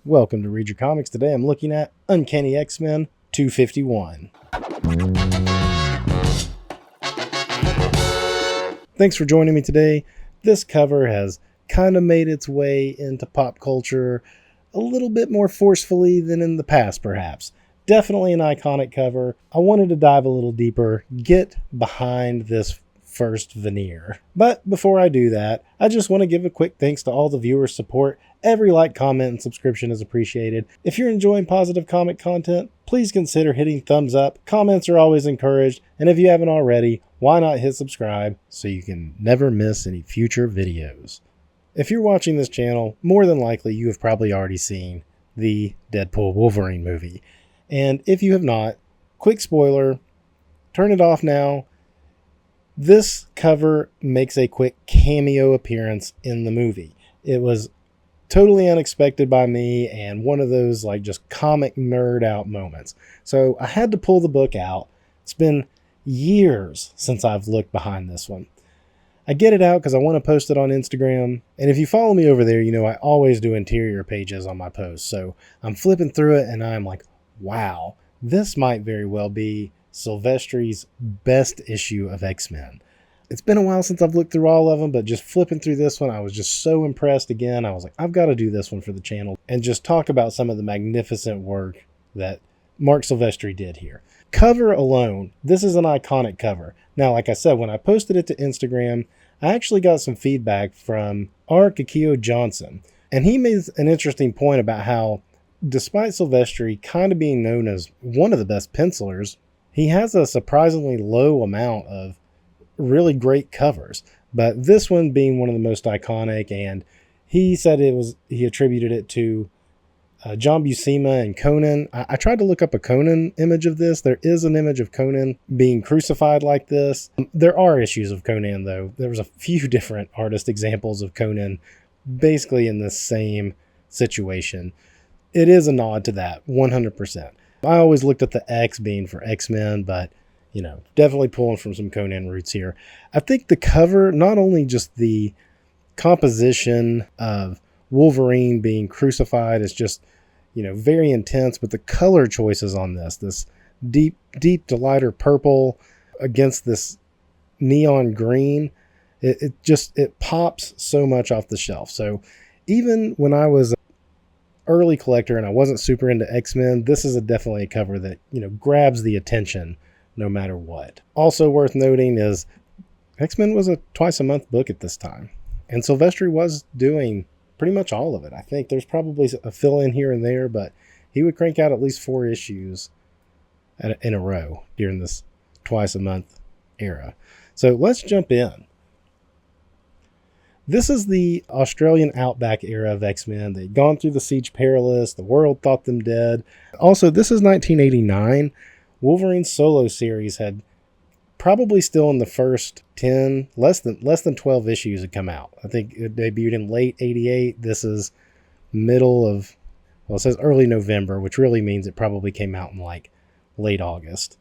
Welcome to Read Your Comics. Today I'm looking at Uncanny X-Men 251. Thanks for joining me today. This cover has kind of made its way into pop culture a little bit more forcefully than in the past, perhaps. Definitely an iconic cover. I wanted to dive a little deeper, get behind this first veneer. But before I do that, I just want to give a quick thanks to all the viewers' support. Every like, comment, and subscription is appreciated. If you're enjoying positive comic content, please consider hitting thumbs up. Comments are always encouraged. And if you haven't already, why not hit subscribe so you can never miss any future videos. If you're watching this channel, more than likely you have probably already seen the Deadpool Wolverine movie. And if you have not, quick spoiler, turn it off now. This cover makes a quick cameo appearance in the movie. It was totally unexpected by me and one of those like just comic nerd out moments. So I had to pull the book out. It's been years since I've looked behind this one. I get it out because I want to post it on Instagram. And if you follow me over there, you know I always do interior pages on my posts. So I'm flipping through it and I'm like, wow, this might very well be Silvestri's best issue of X-Men. It's been a while since I've looked through all of them, but just flipping through this one, I was just so impressed again. I was like, I've got to do this one for the channel and just talk about some of the magnificent work that Marc Silvestri did here. Cover alone, this is an iconic cover. Now, like I said, when I posted it to Instagram, I actually got some feedback from R. Kikio Johnson, and he made an interesting point about how, despite Silvestri kind of being known as one of the best pencilers, he has a surprisingly low amount of really great covers, but this one being one of the most iconic, and he said he attributed it to John Buscema and Conan. I tried to look up a Conan image of this. There is an image of Conan being crucified like this. There are issues of Conan, though. There was a few different artist examples of Conan basically in the same situation. It is a nod to that, 100%. I always looked at the X being for X-Men, but, you know, definitely pulling from some Conan roots here. I think the cover, not only just the composition of Wolverine being crucified is just, you know, very intense, but the color choices on this deep lighter purple against this neon green, it pops so much off the shelf. So even when I was early collector and I wasn't super into X-Men, this is definitely a cover that, you know, grabs the attention no matter what. Also worth noting is X-Men was a twice a month book at this time, and Silvestri was doing pretty much all of it. I think there's probably a fill in here and there, but he would crank out at least 4 issues in a row during this twice a month era. So let's jump in. This is the Australian Outback era of X-Men. They'd gone through the Siege Perilous. The world thought them dead. Also, this is 1989. Wolverine's solo series had probably still in the first 10, less than 12 issues had come out. I think it debuted in late 88. This is middle of, well, it says early November, which really means it probably came out in like late August.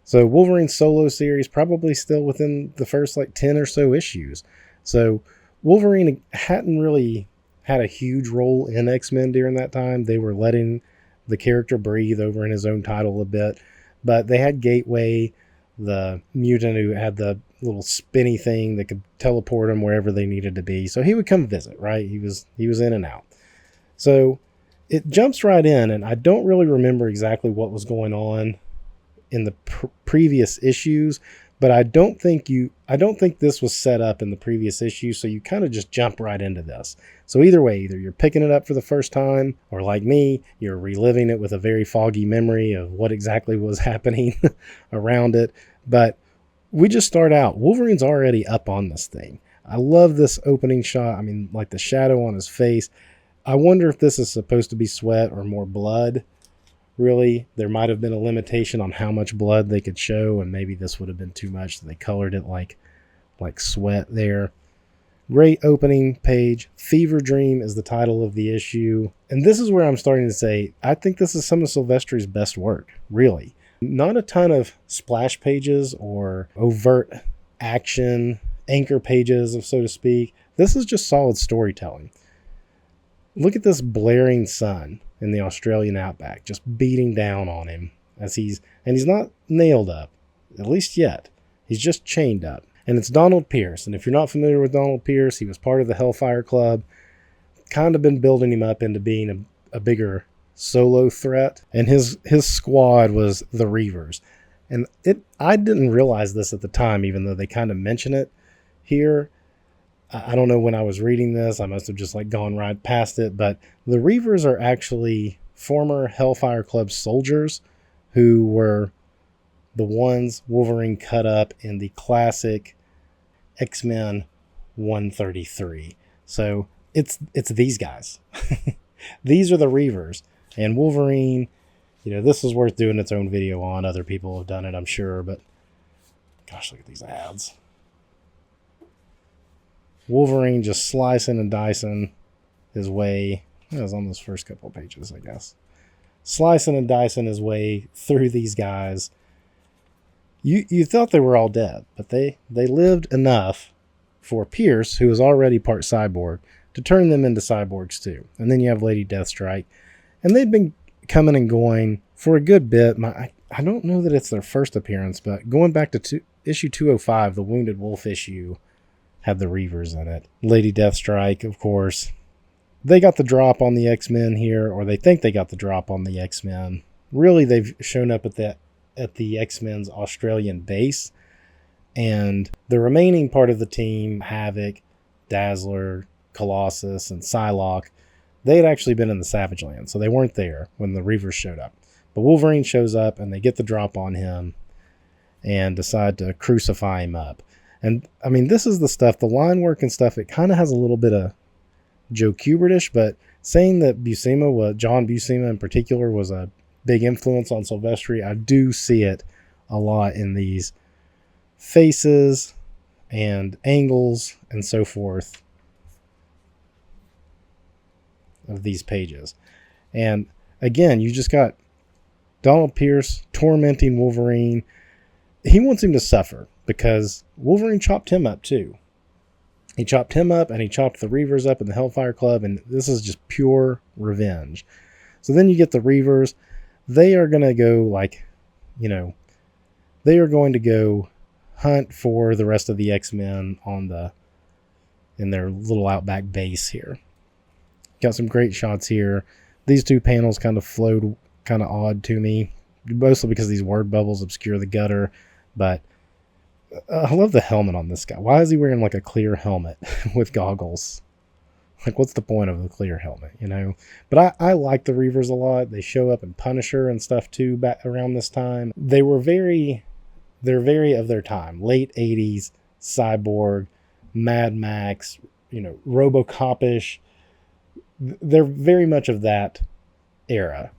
So Wolverine's solo series probably still within the first like 10 or so issues. So Wolverine hadn't really had a huge role in X-Men during that time. They were letting the character breathe over in his own title a bit. But they had Gateway, the mutant who had the little spinny thing that could teleport him wherever they needed to be. So he would come visit, right? He was in and out. So it jumps right in, and I don't really remember exactly what was going on in the previous issues, but I don't think this was set up in the previous issue, so you kind of just jump right into this. So either way, either you're picking it up for the first time, or like me, you're reliving it with a very foggy memory of what exactly was happening around it. But we just start out. Wolverine's already up on this thing. I love this opening shot. I mean, like the shadow on his face. I wonder if this is supposed to be sweat or more blood. Really, there might have been a limitation on how much blood they could show, and maybe this would have been too much. So they colored it like sweat there. Great opening page. Fever Dream is the title of the issue. And this is where I'm starting to say, I think this is some of Silvestri's best work, really. Not a ton of splash pages or overt action, anchor pages, so to speak. This is just solid storytelling. Look at this blaring sun in the Australian outback, just beating down on him as he's not nailed up, at least yet. He's just chained up. And it's Donald Pierce. And if you're not familiar with Donald Pierce, he was part of the Hellfire Club. Kind of been building him up into being a bigger solo threat. And his squad was the Reavers. And I didn't realize this at the time, even though they kind of mention it here. I don't know when I was reading this. I must have just gone right past it. But the Reavers are actually former Hellfire Club soldiers who were the ones Wolverine cut up in the classic X-Men 133. So it's these guys. These are the Reavers. And Wolverine, this is worth doing its own video on. Other people have done it, I'm sure. But gosh, look at these ads. Wolverine just slicing and dicing his way. It was on those first couple of pages, I guess. Slicing and dicing his way through these guys. You thought they were all dead, but they lived enough for Pierce, who was already part cyborg, to turn them into cyborgs too. And then you have Lady Deathstrike. And they'd been coming and going for a good bit. I don't know that it's their first appearance, but going back to issue 205, the Wounded Wolf issue, had the Reavers in it. Lady Deathstrike, of course. They got the drop on the X-Men here, or they think they got the drop on the X-Men. Really, they've shown up at the X-Men's Australian base. And the remaining part of the team, Havoc, Dazzler, Colossus, and Psylocke, they had actually been in the Savage Land, so they weren't there when the Reavers showed up. But Wolverine shows up, and they get the drop on him and decide to crucify him up. And, I mean, this is the stuff, the line work and stuff, it kind of has a little bit of Joe Kubert-ish, but saying that John Buscema in particular, was a big influence on Silvestri, I do see it a lot in these faces and angles and so forth of these pages. And, again, you just got Donald Pierce tormenting Wolverine. He wants him to suffer, because Wolverine chopped him up too. He chopped him up, and he chopped the Reavers up in the Hellfire Club, and this is just pure revenge. So then you get the Reavers. They are going to go they are going to go hunt for the rest of the X-Men in their little outback base here. Got some great shots here. These two panels kind of flowed kind of odd to me, mostly because these word bubbles obscure the gutter, but I love the helmet on this guy. Why is he wearing a clear helmet with goggles? What's the point of the clear helmet, But I like the Reavers a lot. They show up in Punisher and stuff too back around this time. They're very of their time. Late 80s, Cyborg, Mad Max, RoboCop-ish. They're very much of that era.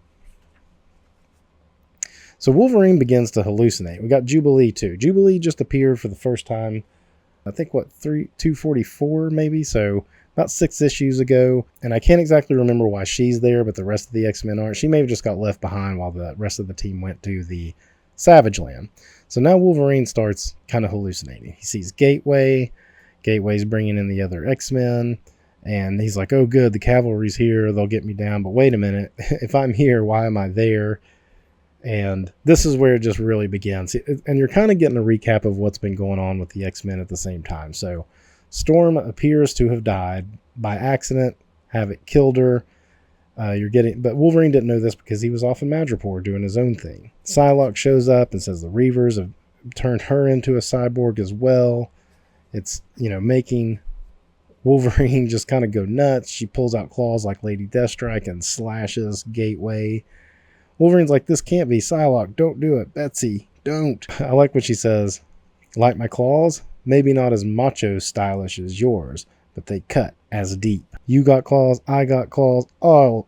So Wolverine begins to hallucinate. We got Jubilee too. Jubilee just appeared for the first time, I think, 244 maybe? So about 6 issues ago. And I can't exactly remember why she's there, but the rest of the X-Men aren't. She may have just got left behind while the rest of the team went to the Savage Land. So now Wolverine starts kind of hallucinating. He sees Gateway. Gateway's bringing in the other X-Men. And he's like, oh good, the cavalry's here. They'll get me down. But wait a minute. If I'm here, why am I there? And this is where it just really begins. And you're kind of getting a recap of what's been going on with the X-Men at the same time. So Storm appears to have died by accident. Havoc killed her. But Wolverine didn't know this because he was off in Madripoor doing his own thing. Psylocke shows up and says the Reavers have turned her into a cyborg as well. It's, making Wolverine just kind of go nuts. She pulls out claws like Lady Deathstrike and slashes Gateway. Wolverine's like, this can't be. Psylocke, don't do it. Betsy, don't. I like what she says. Like my claws? Maybe not as macho stylish as yours, but they cut as deep. You got claws, I got claws, all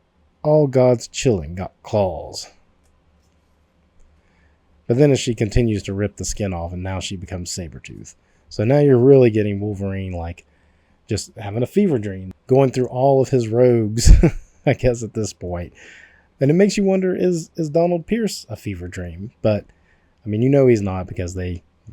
God's children got claws. But then as she continues to rip the skin off, and now she becomes Sabretooth. So now you're really getting Wolverine just having a fever dream, going through all of his rogues, I guess at this point. And it makes you wonder, is Donald Pierce a fever dream? But, he's not, because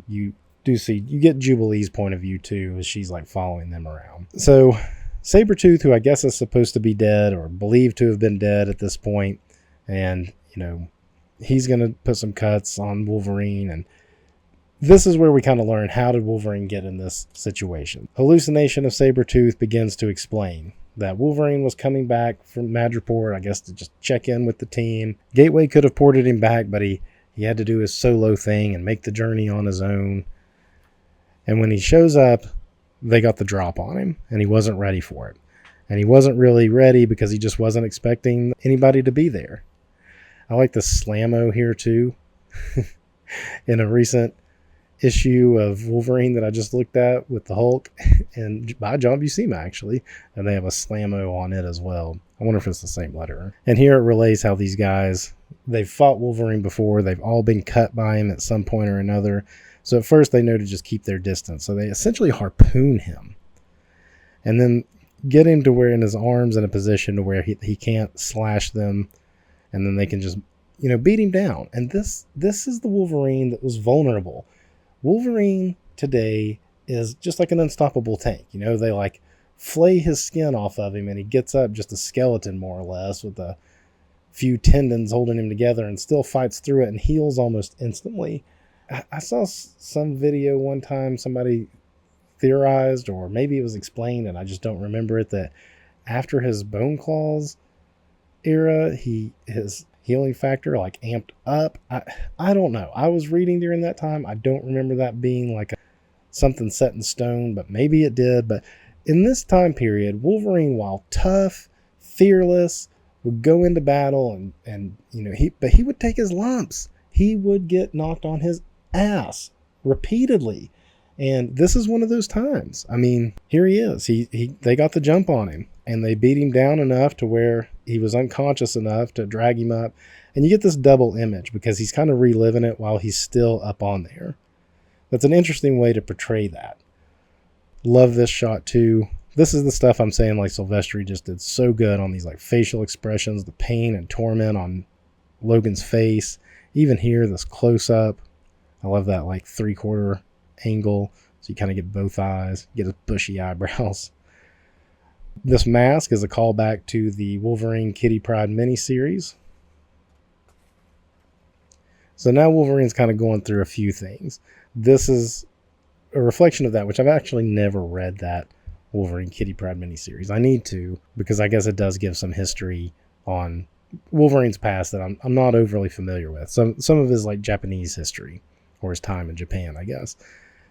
you get Jubilee's point of view too, as she's following them around. So Sabretooth, who I guess is supposed to be dead or believed to have been dead at this point, and, he's going to put some cuts on Wolverine, and this is where we kind of learn, how did Wolverine get in this situation? Hallucination of Sabretooth begins to explain that Wolverine was coming back from Madripoor, I guess, to just check in with the team. Gateway could have ported him back, but he had to do his solo thing and make the journey on his own. And when he shows up, they got the drop on him, and he wasn't ready for it. And he wasn't really ready because he just wasn't expecting anybody to be there. I like the slammo here too. In a recent issue of Wolverine that I just looked at with the Hulk, and by John Buscema actually, and they have a slammo on it as well. I wonder if it's the same letterer. And here it relays how these guys, they've fought Wolverine before. They've all been cut by him at some point or another. So at first they know to just keep their distance. So they essentially harpoon him and then get him to where in his arms in a position to where he can't slash them, and then they can just, beat him down. And this is the Wolverine that was vulnerable. Wolverine today is just like an unstoppable tank. They like flay his skin off of him, and he gets up just a skeleton more or less with a few tendons holding him together, and still fights through it and heals almost instantly. I saw some video one time, somebody theorized, or maybe it was explained and I just don't remember it, that after his Bone Claws era, his healing factor like amped up. I don't know. I was reading during that time. I don't remember that being like something set in stone, but maybe it did. But in this time period, Wolverine, while tough, fearless, would go into battle and he would take his lumps. He would get knocked on his ass repeatedly. And this is one of those times. I mean, here he is. They got the jump on him, and they beat him down enough to where he was unconscious enough to drag him up. And you get this double image because he's kind of reliving it while he's still up on there. That's an interesting way to portray that. Love this shot too. This is the stuff I'm saying, like Silvestri just did so good on these like facial expressions, the pain and torment on Logan's face. Even here, this close up. I love that like 3/4 angle, so you kind of get both eyes, get his bushy eyebrows. This mask is a callback to the Wolverine Kitty Pryde miniseries. So now Wolverine's kind of going through a few things. This is a reflection of that, which I've actually never read that Wolverine Kitty Pryde miniseries. I need to, because I guess it does give some history on Wolverine's past that I'm not overly familiar with. Some of his like Japanese history, or his time in Japan, I guess.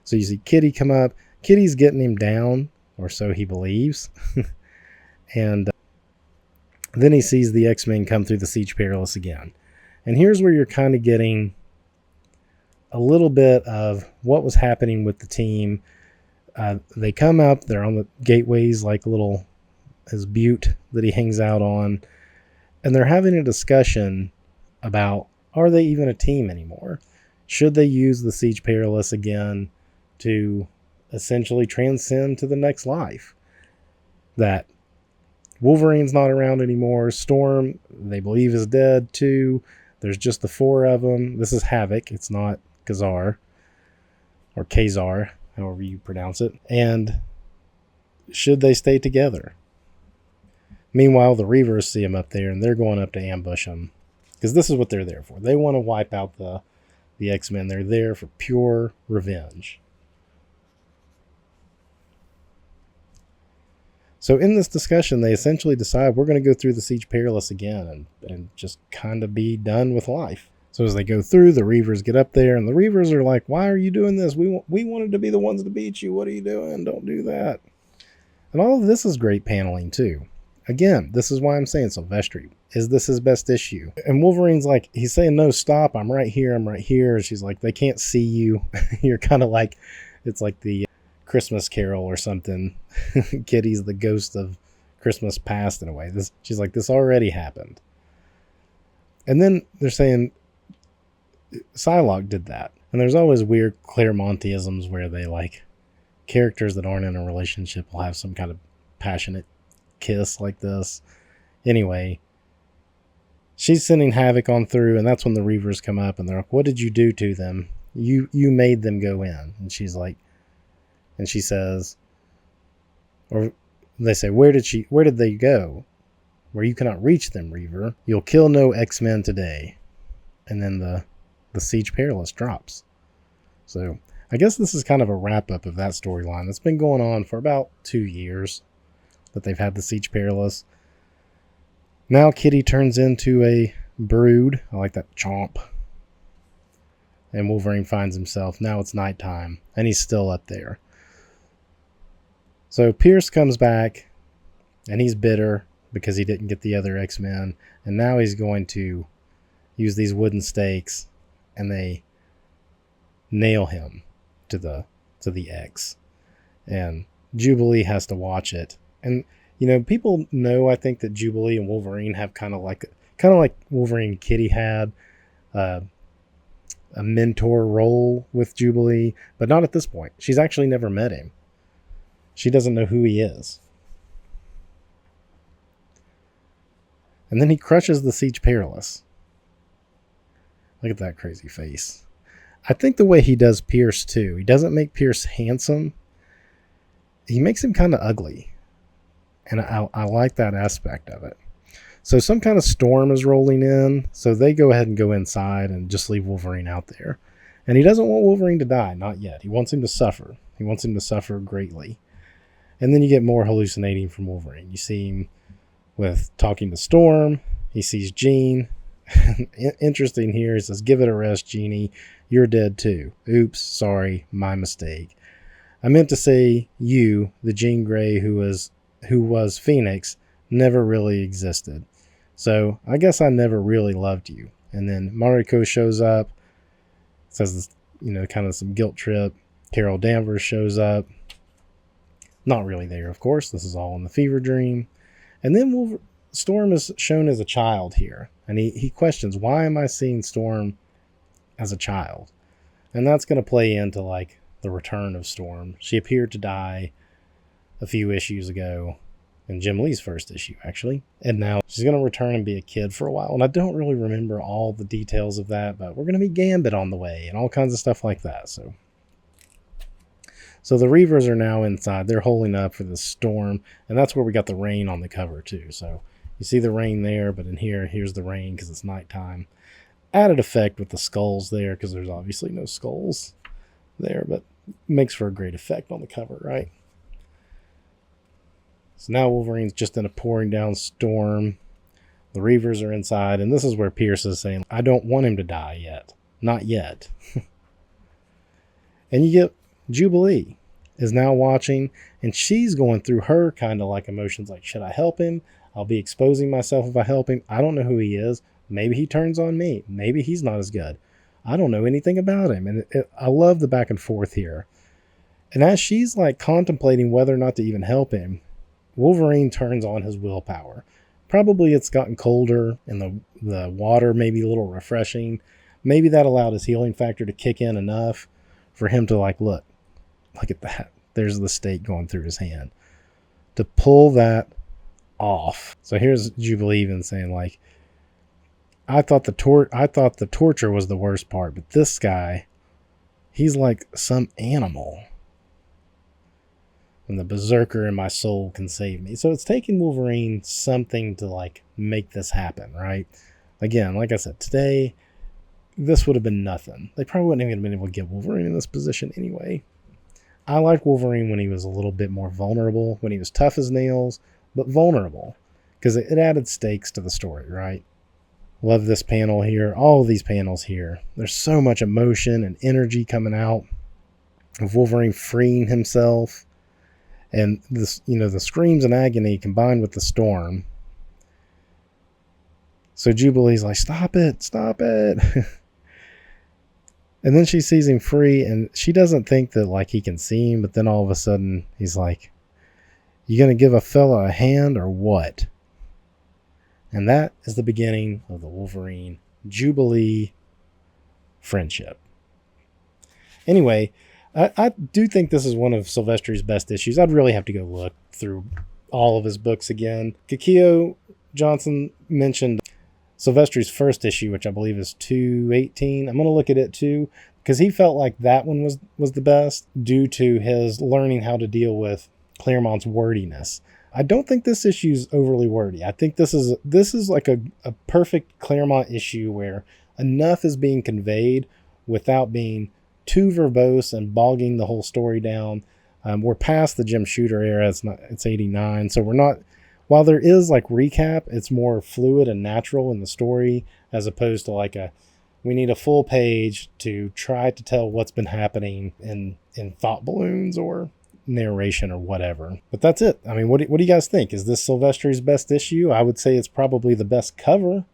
So you see Kitty come up. Kitty's getting him down, or so he believes. And then he sees the X-Men come through the Siege Perilous again. And here's where you're kind of getting a little bit of what was happening with the team. They come up, they're on the gateways, like a little, his butte that he hangs out on. And they're having a discussion about, are they even a team anymore? Should they use the Siege Perilous again to essentially transcend to the next life? That Wolverine's not around anymore. Storm, they believe, is dead too. There's just the four of them. This is Havoc. It's not Kazar or Kazar, however you pronounce it. And should they stay together? Meanwhile, the Reavers see him up there, and they're going up to ambush him, because this is what they're there for. They want to wipe out the X-Men. They're there for pure revenge. So in this discussion, they essentially decide we're going to go through the Siege Perilous again and just kind of be done with life. So as they go through, the Reavers get up there, and the Reavers are like, why are you doing this? We wanted to be the ones to beat you. What are you doing? Don't do that. And all of this is great paneling too. Again, this is why I'm saying Silvestri. Is this his best issue? And Wolverine's like, he's saying, no, stop. I'm right here. I'm right here. And she's like, they can't see you. You're kind of like, it's like the Christmas Carol or something. Kitty's the ghost of Christmas past in a way. She's like, this already happened. And then they're saying Psylocke did that. And there's always weird Claremontisms where they like characters that aren't in a relationship will have some kind of passionate kiss like this. Anyway, she's sending Havoc on through, and that's when the Reavers come up and they're like, what did you do to them? You made them go in. And she's like, and she says, or they say, where did they go? Where you cannot reach them, Reaver. You'll kill no X-Men today. And then the Siege Perilous drops. So I guess this is kind of a wrap-up of that storyline that's been going on for about 2 years that they've had the Siege Perilous. Now Kitty turns into a brood. I like that, chomp. And Wolverine finds himself. Now it's nighttime, and he's still up there. So Pierce comes back, and he's bitter because he didn't get the other X-Men. And now he's going to use these wooden stakes, and they nail him to the X. And Jubilee has to watch it. And, you know, people know, I think, that Jubilee and Wolverine have kind of like Wolverine and Kitty had a mentor role with Jubilee, but not at this point. She's actually never met him. She doesn't know who he is. And then he crushes the Siege Perilous. Look at that crazy face. I think the way he does Pierce, too, he doesn't make Pierce handsome. He makes him kind of ugly. And I like that aspect of it. So some kind of storm is rolling in, so they go ahead and go inside and just leave Wolverine out there. And he doesn't want Wolverine to die, not yet. He wants him to suffer. He wants him to suffer greatly. And then you get more hallucinating from Wolverine. You see him with talking to Storm. He sees Jean. Interesting here, he says, "Give it a rest, Jeannie. You're dead too. Oops, sorry, my mistake. I meant to say you, the Jean Grey who was Phoenix, never really existed. So I guess I never really loved you." And then Mariko shows up. Says, kind of some guilt trip. Carol Danvers shows up. Not really there, of course. This is all in the fever dream. And then Storm is shown as a child here. And he questions, why am I seeing Storm as a child? And that's going to play into like the return of Storm. She appeared to die a few issues ago. In Jim Lee's first issue, actually. And now she's going to return and be a kid for a while. And I don't really remember all the details of that, but we're going to meet Gambit on the way and all kinds of stuff like that. So the Reavers are now inside. They're holding up for the storm. And that's where we got the rain on the cover, too. So you see the rain there, but in here's the rain because it's nighttime. Added effect with the skulls there because there's obviously no skulls there, but makes for a great effect on the cover, right? So now Wolverine's just in a pouring down storm. The Reavers are inside, and this is where Pierce is saying, I don't want him to die yet. Not yet. And you get Jubilee is now watching, and she's going through her kind of like emotions like, should I help him? I'll be exposing myself if I help him. I don't know who he is. Maybe he turns on me. Maybe he's not as good. I don't know anything about him. And I love the back and forth here. And as she's like contemplating whether or not to even help him, Wolverine turns on his willpower. Probably it's gotten colder and the water maybe a little refreshing. Maybe that allowed his healing factor to kick in enough for him to like, look at that. There's the stake going through his hand. To pull that off. So here's Jubilee even saying like, I thought the torture was the worst part, but this guy, he's like some animal. And the berserker in my soul can save me. So it's taking Wolverine something to like make this happen, right? Again, like I said, today, this would have been nothing. They probably wouldn't even have been able to get Wolverine in this position anyway. I like Wolverine when he was a little bit more vulnerable, when he was tough as nails, but vulnerable. Because it added stakes to the story, right? Love this panel here. All of these panels here. There's so much emotion and energy coming out of Wolverine freeing himself. And this, the screams and agony combined with the storm. So Jubilee's like, stop it. And then she sees him free, and she doesn't think that like he can see him, but then all of a sudden he's like, you gonna give a fella a hand or what? And that is the beginning of the Wolverine Jubilee friendship. Anyway, I do think this is one of Silvestri's best issues. I'd really have to go look through all of his books again. Kikio Johnson mentioned Silvestri's first issue, which I believe is 218. I'm going to look at it too, because he felt like that one was the best due to his learning how to deal with Claremont's wordiness. I don't think this issue is overly wordy. I think this is like a perfect Claremont issue where enough is being conveyed without being too verbose and bogging the whole story down. We're past the Jim Shooter era. It's 89, so we're not. While there is like recap, it's more fluid and natural in the story as opposed to like we need a full page to try to tell what's been happening in thought balloons or narration or whatever. But that's it. I mean, what do you guys think? Is this Silvestri's best issue? I would say it's probably the best cover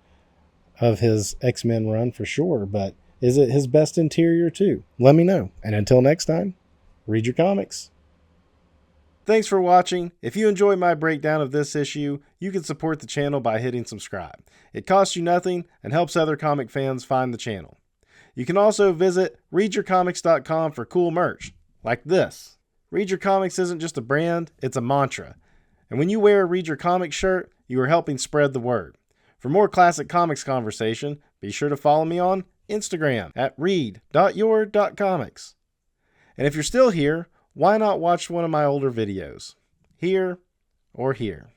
of his X-Men run for sure, but is it his best interior too? Let me know. And until next time, read your comics. Thanks for watching. If you enjoyed my breakdown of this issue, you can support the channel by hitting subscribe. It costs you nothing and helps other comic fans find the channel. You can also visit readyourcomics.com for cool merch, like this. Read Your Comics isn't just a brand, it's a mantra. And when you wear a Read Your Comics shirt, you are helping spread the word. For more classic comics conversation, be sure to follow me on Instagram at read.your.comics. And if you're still here, why not watch one of my older videos? Here or here.